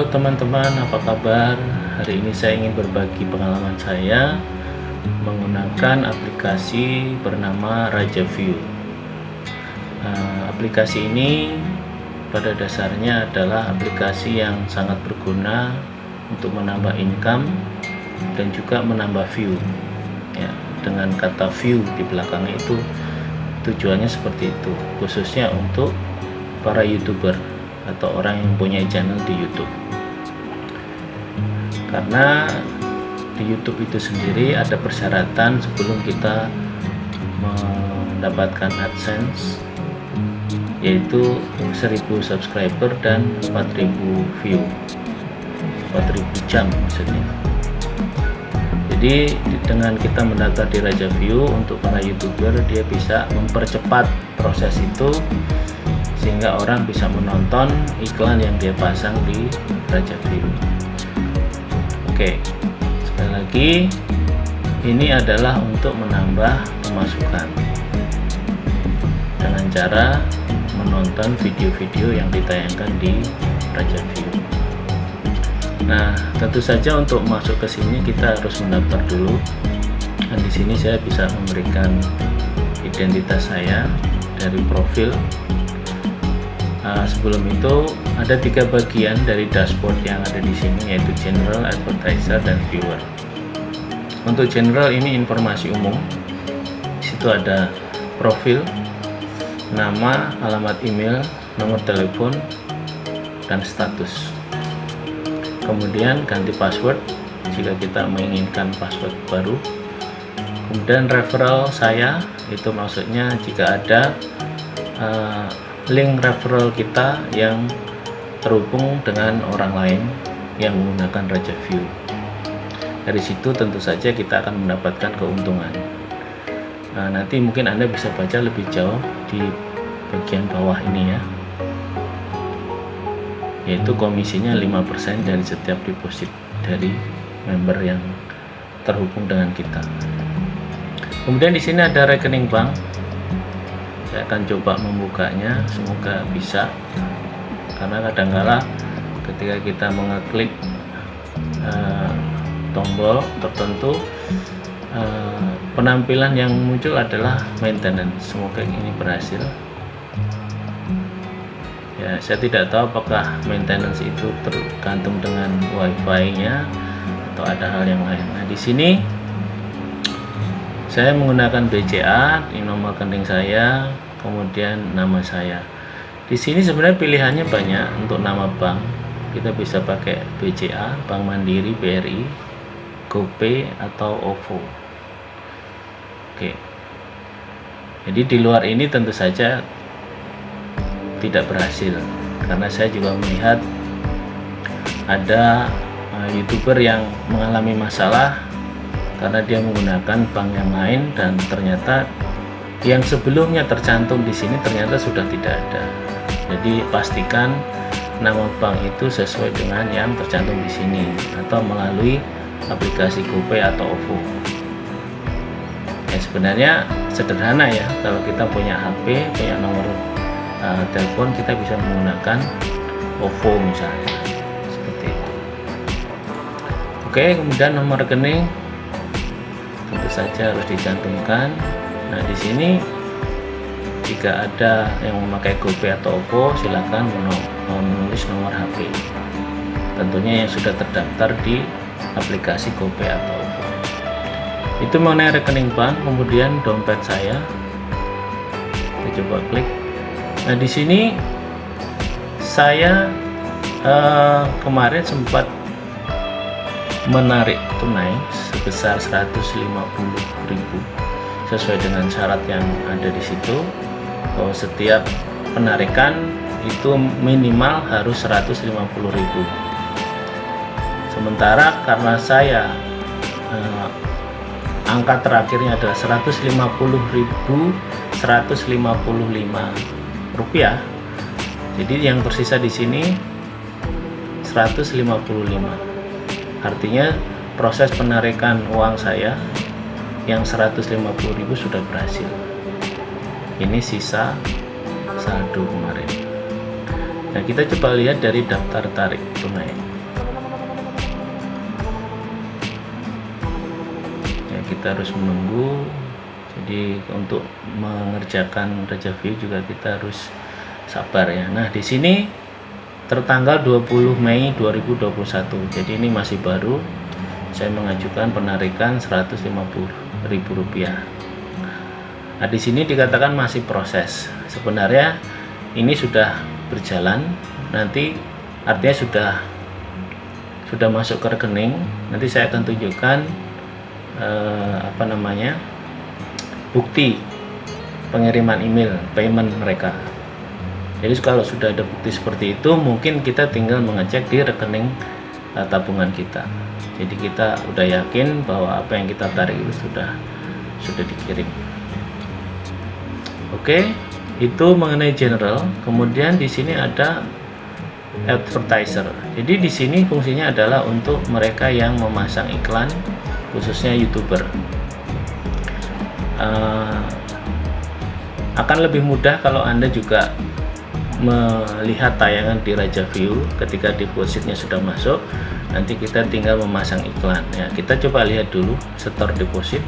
teman-teman, apa kabar? Hari ini saya ingin berbagi pengalaman saya menggunakan aplikasi bernama RajaView. Aplikasi ini pada dasarnya adalah aplikasi yang sangat berguna untuk menambah income dan juga menambah view. Ya, dengan kata view di belakangnya itu tujuannya seperti itu, khususnya untuk para YouTuber atau orang yang punya channel di YouTube. Karena di YouTube itu sendiri ada persyaratan sebelum kita mendapatkan AdSense, yaitu 1000 subscriber dan 4000 view, 4000 jam maksudnya. Jadi dengan kita mendaftar di RajaView, untuk para YouTuber dia bisa mempercepat proses itu sehingga orang bisa menonton iklan yang dia pasang di RajaView. Oke, sekali lagi ini adalah untuk menambah pemasukan dengan cara menonton video-video yang ditayangkan di RajaView. Nah, tentu saja untuk masuk ke sini kita harus mendaftar dulu. Dan di sini saya bisa memberikan identitas saya dari profil. Sebelum itu ada 3 bagian dari dashboard yang ada di sini, yaitu general, advertiser, dan viewer. Untuk general ini informasi umum. Di situ ada profil, nama, alamat email, nomor telepon, dan status. Kemudian ganti password jika kita menginginkan password baru. Kemudian referral saya, itu maksudnya jika ada link referral kita yang terhubung dengan orang lain yang menggunakan RajaView. Dari situ tentu saja kita akan mendapatkan keuntungan. Nanti mungkin Anda bisa baca lebih jauh di bagian bawah ini ya, yaitu komisinya 5% dari setiap deposit dari member yang terhubung dengan kita. Kemudian di sini ada rekening bank. Saya akan coba membukanya, semoga bisa, karena kadang-kala ketika kita mengeklik tombol tertentu, penampilan yang muncul adalah maintenance. Semoga ini berhasil. Ya, saya tidak tahu apakah maintenance itu tergantung dengan wifi-nya atau ada hal yang lain. Nah, di sini saya menggunakan BCA, ini nomor rekening saya, kemudian nama saya. Di sini sebenarnya pilihannya banyak. Untuk nama bank kita bisa pakai BCA, Bank Mandiri, BRI, GoPay, atau OVO. Oke. Jadi di luar ini tentu saja tidak berhasil, karena saya juga melihat ada YouTuber yang mengalami masalah karena dia menggunakan bank yang lain dan ternyata yang sebelumnya tercantum di sini ternyata sudah tidak ada. Jadi pastikan nama bank itu sesuai dengan yang tercantum di sini atau melalui aplikasi GoPay atau OVO. Ya, sebenarnya sederhana ya, kalau kita punya HP, punya nomor telepon, kita bisa menggunakan OVO misalnya, seperti itu. Oke, kemudian nomor rekening tentu saja harus dicantumkan. Nah, di sini jika ada yang memakai GoPay atau OVO, silakan menulis nomor HP. Tentunya yang sudah terdaftar di aplikasi GoPay atau OVO. Itu mengenai rekening bank. Kemudian dompet saya. Kita coba klik. Nah, di sini saya kemarin sempat menarik tunai sebesar 150.000 sesuai dengan syarat yang ada di situ. Bahwa setiap penarikan itu minimal harus 150.000. Sementara karena saya angka terakhirnya adalah 150.155 rupiah, jadi yang tersisa di sini 155. Artinya proses penarikan uang saya yang 150.000 sudah berhasil. Ini sisa saldo kemarin. Nah, kita coba lihat dari daftar tarik tunai. kita harus menunggu. Jadi untuk mengerjakan Raja View juga kita harus sabar ya. Nah, di sini tertanggal 20 Mei 2021. Jadi ini masih baru. Saya mengajukan penarikan Rp150.000. Nah, di sini dikatakan masih proses. Sebenarnya ini sudah berjalan. Nanti artinya sudah masuk ke rekening. Nanti saya akan tunjukkan bukti pengiriman email payment mereka. Jadi kalau sudah ada bukti seperti itu, mungkin kita tinggal mengecek di rekening tabungan kita. Jadi kita udah yakin bahwa apa yang kita tarik itu sudah dikirim. Oke, itu mengenai general. Kemudian di sini ada advertiser. Jadi di sini fungsinya adalah untuk mereka yang memasang iklan, khususnya YouTuber. Akan lebih mudah kalau Anda juga melihat tayangan di Raja View ketika depositnya sudah masuk. Nanti kita tinggal memasang iklan ya. Kita coba lihat dulu store deposit.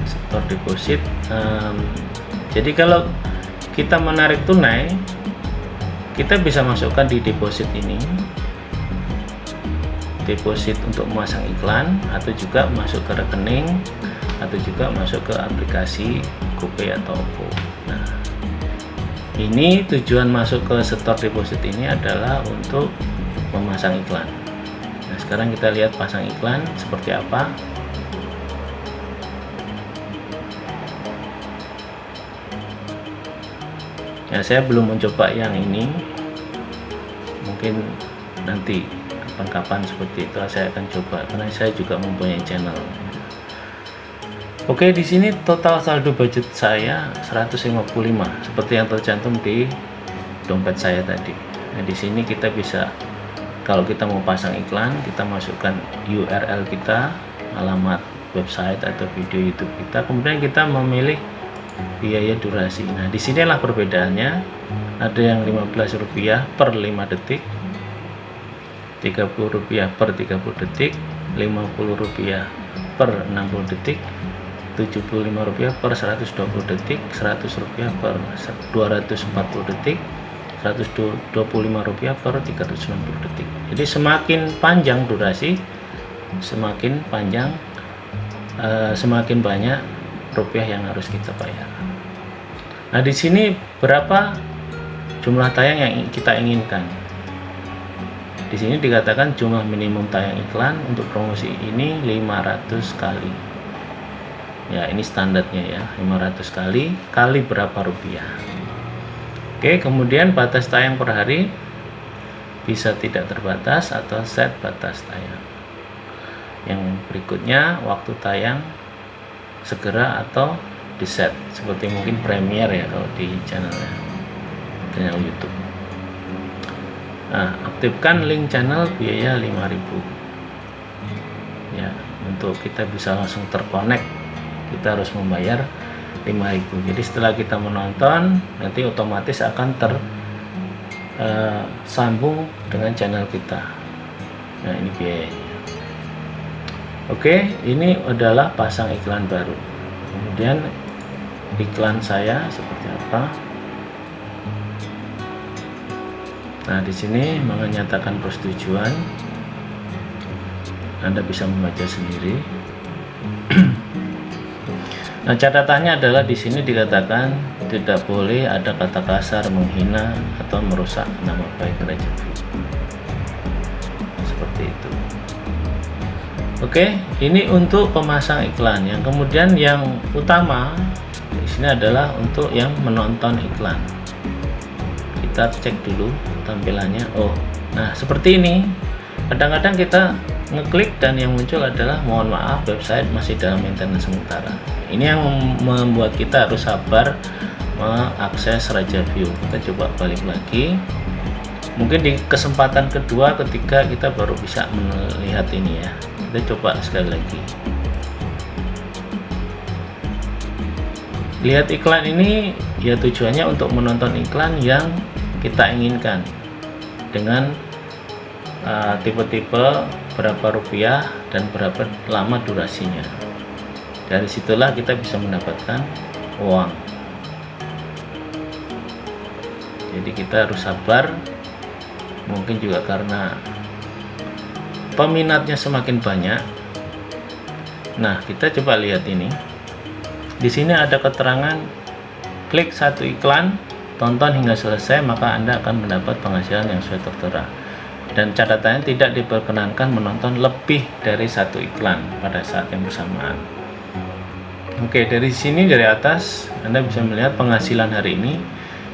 Store deposit. Jadi kalau kita menarik tunai, kita bisa masukkan di deposit ini, deposit untuk memasang iklan, atau juga masuk ke rekening, atau juga masuk ke aplikasi GoPay atau OVO. Nah, ini tujuan masuk ke store deposit ini adalah untuk memasang iklan. Nah, sekarang kita lihat pasang iklan seperti apa. Ya, saya belum mencoba yang ini. Mungkin nanti kapan-kapan seperti itu saya akan coba, karena saya juga mempunyai channel. Oke, di sini total saldo budget saya 155 seperti yang tercantum di dompet saya tadi. Nah, di sini kita bisa, kalau kita mau pasang iklan, kita masukkan URL kita, alamat website atau video YouTube kita, kemudian kita memilih biaya durasi. Nah, disinilah perbedaannya. Ada yang Rp15 per 5 detik, Rp30 per 30 detik, Rp50 per 60 detik, Rp75 per 120 detik, Rp100 per 240 detik, Rp125 per 360 detik. Jadi semakin panjang durasi, semakin banyak rupiah yang harus kita bayar. Nah, di sini berapa jumlah tayang yang kita inginkan? Di sini dikatakan jumlah minimum tayang iklan untuk promosi ini 500 kali. Ya, ini standarnya ya, 500 kali berapa rupiah. Oke, kemudian batas tayang per hari bisa tidak terbatas atau set batas tayang. Yang berikutnya waktu tayang segera atau di set, seperti mungkin Premiere ya kalau di channel YouTube. Nah, aktifkan link channel biaya 5.000 ya. Untuk kita bisa langsung terkonek, kita harus membayar 5.000. Jadi setelah kita menonton, nanti otomatis akan tersambung dengan channel kita. Nah, ini biayanya. Oke, ini adalah pasang iklan baru. Kemudian iklan saya seperti apa? Nah, di sini menyatakan persetujuan. Anda bisa membaca sendiri. Nah, catatannya adalah di sini dikatakan tidak boleh ada kata kasar, menghina atau merusak nama baik Raja View. Seperti itu. Oke, ini untuk pemasang iklan. Yang kemudian yang utama di sini adalah untuk yang menonton iklan. Kita cek dulu tampilannya. Oh, nah seperti ini. Kadang-kadang kita ngeklik dan yang muncul adalah mohon maaf, website masih dalam maintenance sementara. Ini yang membuat kita harus sabar mengakses Raja View. Kita coba balik lagi. Mungkin di kesempatan kedua ketika kita baru bisa melihat ini ya. Kita coba sekali lagi. Lihat iklan ini ya, tujuannya untuk menonton iklan yang kita inginkan dengan tipe-tipe berapa rupiah dan berapa lama durasinya. Dari situlah kita bisa mendapatkan uang. Jadi kita harus sabar, mungkin juga karena peminatnya semakin banyak. Nah, kita coba lihat ini. Di sini ada keterangan klik satu iklan, tonton hingga selesai, maka Anda akan mendapat penghasilan yang sesuai tertera. Dan catatannya tidak diperkenankan menonton lebih dari satu iklan pada saat yang bersamaan. Oke, dari sini dari atas Anda bisa melihat penghasilan hari ini.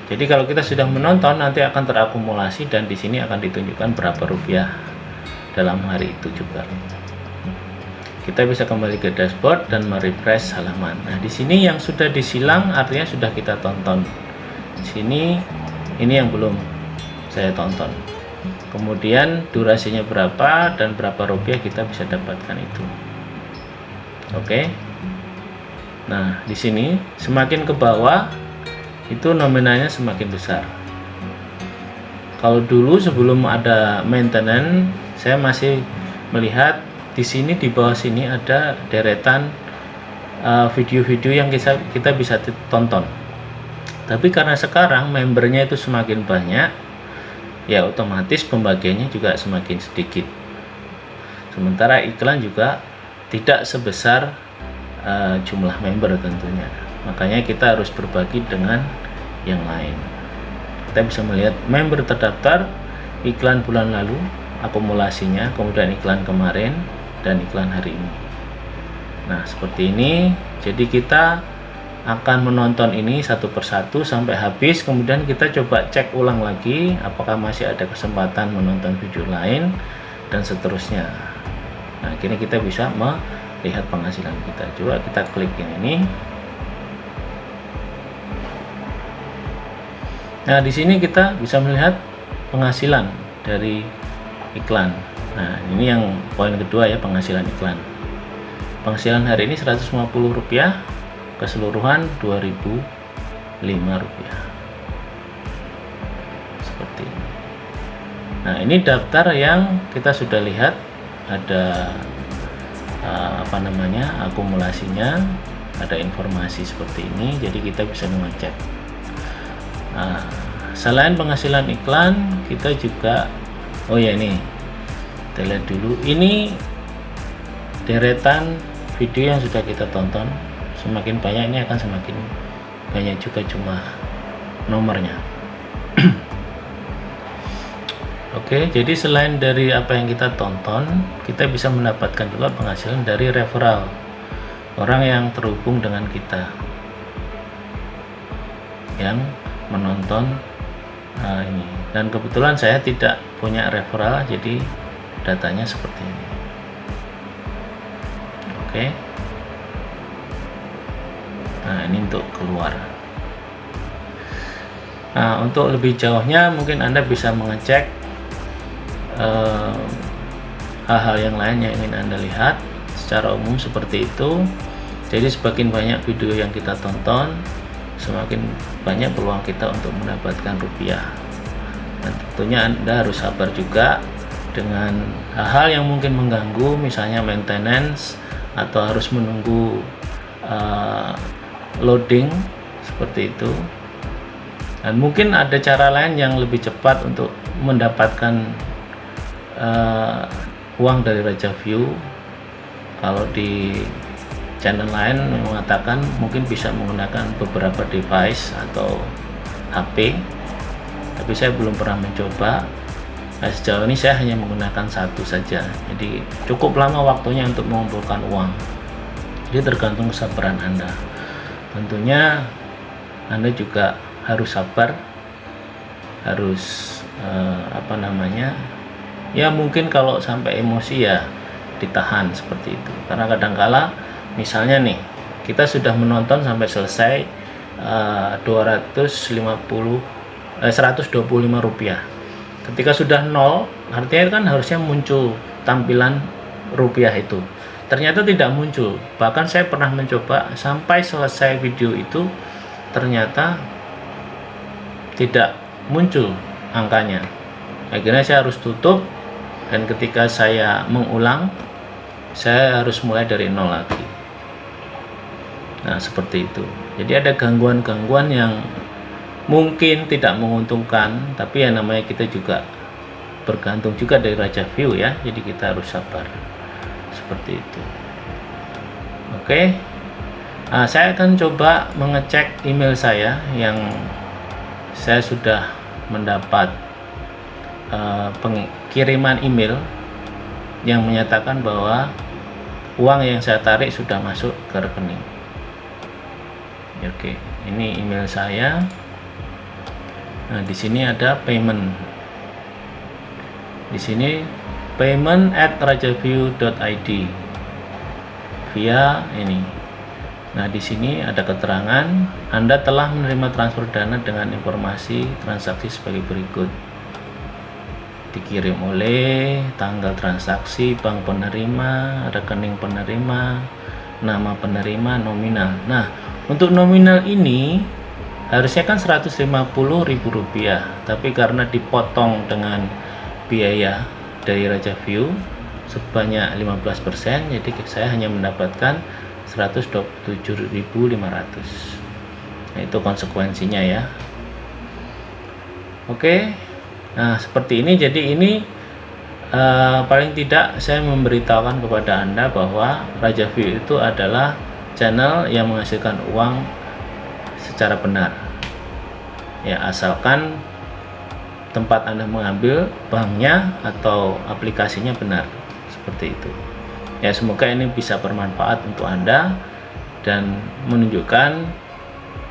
Jadi kalau kita sudah menonton, nanti akan terakumulasi dan di sini akan ditunjukkan berapa rupiah dalam hari itu juga. Kita bisa kembali ke dashboard dan merefresh halaman. Nah, di sini yang sudah disilang artinya sudah kita tonton. Di sini ini yang belum saya tonton. Kemudian durasinya berapa dan berapa rupiah kita bisa dapatkan itu. Oke. Nah, di sini semakin ke bawah itu nominalnya semakin besar. Kalau dulu sebelum ada maintenance, saya masih melihat di sini di bawah sini ada deretan video-video yang kita bisa tonton. Tapi karena sekarang membernya itu semakin banyak, ya otomatis pembagiannya juga semakin sedikit. Sementara iklan juga tidak sebesar jumlah member tentunya. Makanya kita harus berbagi dengan yang lain. Kita bisa melihat member terdaftar, iklan bulan lalu, akumulasinya, kemudian iklan kemarin, dan iklan hari ini. Nah, seperti ini. Jadi kita akan menonton ini satu persatu sampai habis, kemudian kita coba cek ulang lagi apakah masih ada kesempatan menonton video lain dan seterusnya. Nah, kini kita bisa melihat penghasilan kita. Coba kita klik ini. Nah, di sini kita bisa melihat penghasilan dari iklan. Nah, ini yang poin kedua ya, penghasilan iklan. Penghasilan hari ini Rp150, keseluruhan Rp2.005. Seperti ini. Nah, ini daftar yang kita sudah lihat ada akumulasinya, ada informasi seperti ini. Jadi kita bisa mengecek. Nah, selain penghasilan iklan, kita juga ini kita lihat dulu, ini deretan video yang sudah kita tonton. Semakin banyak ini akan semakin banyak juga jumlah nomornya. Oke, jadi selain dari apa yang kita tonton, kita bisa mendapatkan juga penghasilan dari referral, orang yang terhubung dengan kita yang menonton ini. Dan kebetulan saya tidak punya referral, jadi datanya seperti ini. Oke. Nah, ini untuk keluar. Nah, untuk lebih jauhnya mungkin Anda bisa mengecek hal-hal yang lain yang ingin Anda lihat. Secara umum seperti itu. Jadi semakin banyak video yang kita tonton, semakin banyak peluang kita untuk mendapatkan rupiah. Dan tentunya Anda harus sabar juga dengan hal-hal yang mungkin mengganggu, misalnya maintenance atau harus menunggu loading seperti itu. Dan mungkin ada cara lain yang lebih cepat untuk mendapatkan uang dari Raja View. Kalau di channel lain mengatakan mungkin bisa menggunakan beberapa device atau HP, tapi saya belum pernah mencoba. Nah, sejauh ini saya hanya menggunakan satu saja, jadi cukup lama waktunya untuk mengumpulkan uang. Jadi tergantung kesabaran Anda. Tentunya Anda juga harus sabar, harus ya mungkin kalau sampai emosi ya ditahan seperti itu. Karena kadangkala misalnya nih, kita sudah menonton sampai selesai Rp125. Ketika sudah nol, artinya kan harusnya muncul tampilan rupiah itu. Ternyata tidak muncul. Bahkan saya pernah mencoba sampai selesai video itu, ternyata tidak muncul angkanya. Akhirnya saya harus tutup, dan ketika saya mengulang saya harus mulai dari nol lagi. Nah, seperti itu. Jadi ada gangguan-gangguan yang mungkin tidak menguntungkan, tapi yang namanya kita juga bergantung juga dari Raja View ya, jadi kita harus sabar. Seperti itu. Oke. Nah, saya akan coba mengecek email saya yang saya sudah mendapat pengiriman email yang menyatakan bahwa uang yang saya tarik sudah masuk ke rekening. Oke, ini email saya. Nah, di sini ada payment. Di sini payment@rajaview.id via ini. Nah, di sini ada keterangan Anda telah menerima transfer dana dengan informasi transaksi sebagai berikut. Dikirim oleh tanggal transaksi, bank penerima, rekening penerima, nama penerima, nominal. Nah, untuk nominal ini harusnya kan Rp150.000, tapi karena dipotong dengan biaya dari Raja View sebanyak 15%, jadi saya hanya mendapatkan 127.500. Nah, itu konsekuensinya ya. Oke. Nah, seperti ini. Jadi ini paling tidak saya memberitahukan kepada Anda bahwa Raja View itu adalah channel yang menghasilkan uang secara benar ya, asalkan tempat Anda mengambil banknya atau aplikasinya benar. Seperti itu ya. Semoga ini bisa bermanfaat untuk Anda dan menunjukkan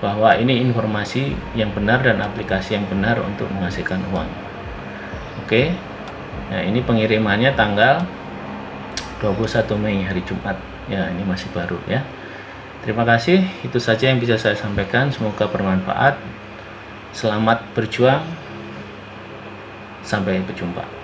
bahwa ini informasi yang benar dan aplikasi yang benar untuk menghasilkan uang. Oke. Nah, ini pengirimannya tanggal 21 Mei hari Jumat ya, ini masih baru ya. Terima kasih, itu saja yang bisa saya sampaikan, semoga bermanfaat. Selamat berjuang, sampai berjumpa.